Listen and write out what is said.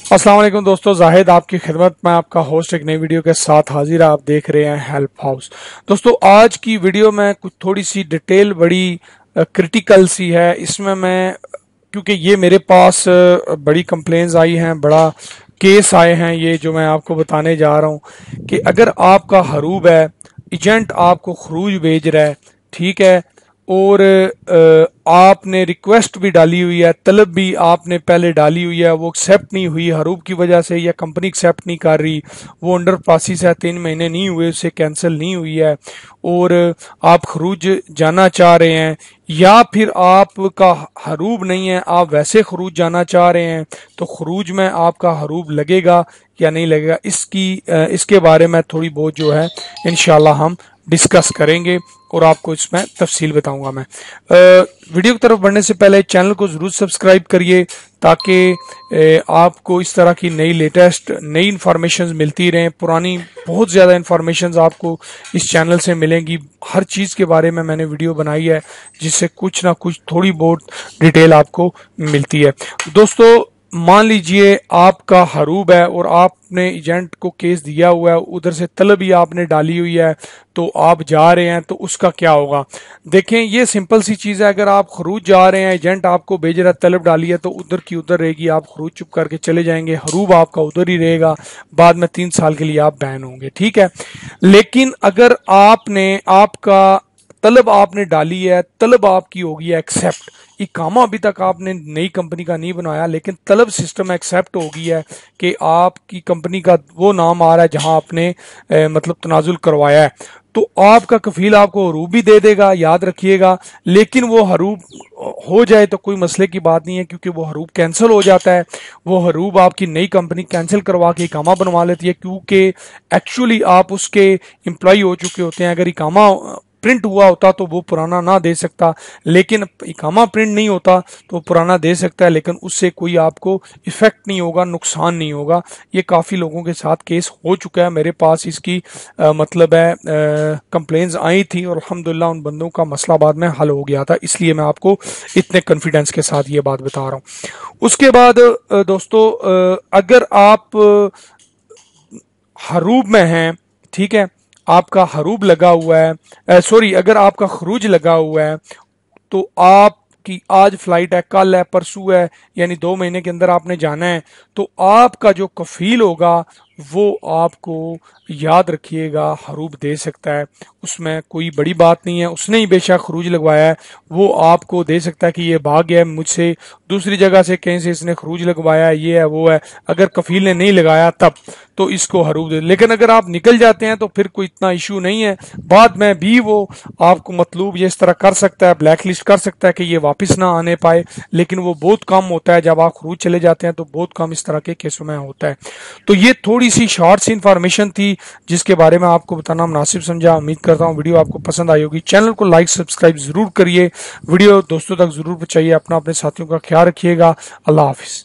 अस्सलाम वालेकुम दोस्तों, जाहिद आपकी खिदमत में आपका होस्ट एक नई वीडियो के साथ हाजिर है। आप देख रहे हैं हेल्प हाउस। दोस्तों आज की वीडियो में कुछ थोड़ी सी डिटेल बड़ी क्रिटिकल सी है। इसमें मैं क्योंकि ये मेरे पास बड़ी कंप्लेंट्स आई हैं, बड़ा केस आए हैं, ये जो मैं आपको बताने जा रहा हूँ कि अगर आपका हरूब है, एजेंट आपको खरूज भेज रहा है, ठीक है, और आपने रिक्वेस्ट भी डाली हुई है, तलब भी आपने पहले डाली हुई है, वो एक्सेप्ट नहीं हुई हरूब की वजह से, या कंपनी एक्सेप्ट नहीं कर रही, वो अंडर प्रोसेस है, 3 महीने नहीं हुए, उससे कैंसिल नहीं हुई है, और आप खरूज जाना चाह रहे हैं, या फिर आपका हरूब नहीं है, आप वैसे खरूज जाना चाह रहे हैं, तो खरूज में आपका हरूब लगेगा या नहीं लगेगा, इसके बारे में थोड़ी बहुत जो है इंशाल्लाह हम डिस्कस करेंगे और आपको इसमें तफसील बताऊंगा मैं। वीडियो की तरफ बढ़ने से पहले चैनल को जरूर सब्सक्राइब करिए ताकि आपको इस तरह की नई लेटेस्ट नई इन्फॉर्मेशन मिलती रहें। पुरानी बहुत ज़्यादा इन्फॉर्मेशन आपको इस चैनल से मिलेंगी। हर चीज़ के बारे में मैंने वीडियो बनाई है जिससे कुछ ना कुछ थोड़ी बहुत डिटेल आपको मिलती है। दोस्तों मान लीजिए आपका हरूब है और आपने एजेंट को केस दिया हुआ है, उधर से तलब ही आपने डाली हुई है, तो आप जा रहे हैं, तो उसका क्या होगा? देखें, ये सिंपल सी चीज़ है। अगर आप खरूज जा रहे हैं, एजेंट आपको भेज रहा है, तलब डाली है, तो उधर की उधर रहेगी, आप खरूज चुप करके चले जाएंगे, हरूब आपका उधर ही रहेगा, बाद में 3 साल के लिए आप बैन होंगे, ठीक है। लेकिन अगर आपका तलब आपने डाली है, तलब आपकी होगी एक्सेप्ट, इकामा अभी तक आपने नई कंपनी का नहीं बनाया, लेकिन तलब सिस्टम एक्सेप्ट हो गई है कि आपकी कंपनी का वो नाम आ रहा है जहां आपने मतलब तनाजुल करवाया है, तो आपका कफील आपको हरूब भी दे देगा, याद रखिएगा। लेकिन वो हरूब हो जाए तो कोई मसले की बात नहीं है, क्योंकि वो हरूब कैंसिल हो जाता है। वो हरूब आपकी नई कंपनी कैंसिल करवा के इकामा बनवा लेती है, क्योंकि एक्चुअली आप उसके एम्प्लॉय हो चुके होते हैं। अगर इकामा प्रिंट हुआ होता तो वो पुराना ना दे सकता, लेकिन इकामा प्रिंट नहीं होता तो पुराना दे सकता है, लेकिन उससे कोई आपको इफेक्ट नहीं होगा, नुकसान नहीं होगा। ये काफ़ी लोगों के साथ केस हो चुका है, मेरे पास इसकी मतलब है कंप्लेंट्स आई थी, और अल्हम्दुलिल्लाह उन बंदों का मसला बाद में हल हो गया था। इसलिए मैं आपको इतने कॉन्फिडेंस के साथ ये बात बता रहा हूँ। उसके बाद दोस्तों अगर आप हरूब में हैं, ठीक है, आपका हरूब लगा हुआ है, सॉरी, अगर आपका खरूज लगा हुआ है, तो आपकी आज फ्लाइट है, कल है, परसों है, यानी 2 महीने के अंदर आपने जाना है, तो आपका जो कफील होगा वो आपको, याद रखिएगा, हरूब दे सकता है। उसमें कोई बड़ी बात नहीं है, उसने ही बेशक खरूज लगवाया है, वो आपको दे सकता है कि ये भाग गया है मुझसे, दूसरी जगह से कहीं से इसने खरूज लगवाया है, ये है वो है। अगर कफील ने नहीं लगाया तब तो इसको हरूब दे। लेकिन अगर आप निकल जाते हैं तो फिर कोई इतना इशू नहीं है, बाद में भी वो आपको मतलूब ये इस तरह कर सकता है, ब्लैक लिस्ट कर सकता है कि ये वापस ना आने पाए। लेकिन वो बहुत कम होता है, जब आप खरूज चले जाते हैं तो बहुत कम इस तरह के केसों में होता है। तो ये थोड़ी सी शॉर्ट सी इन्फॉर्मेशन थी जिसके बारे में आपको बताना मुनासिब समझा। उम्मीद करता हूँ वीडियो आपको पसंद आई होगी। चैनल को लाइक सब्सक्राइब जरूर करिए, वीडियो दोस्तों तक जरूर पहुंचाइए, अपने साथियों का ख्याल रखिएगा। अल्लाह हाफिज।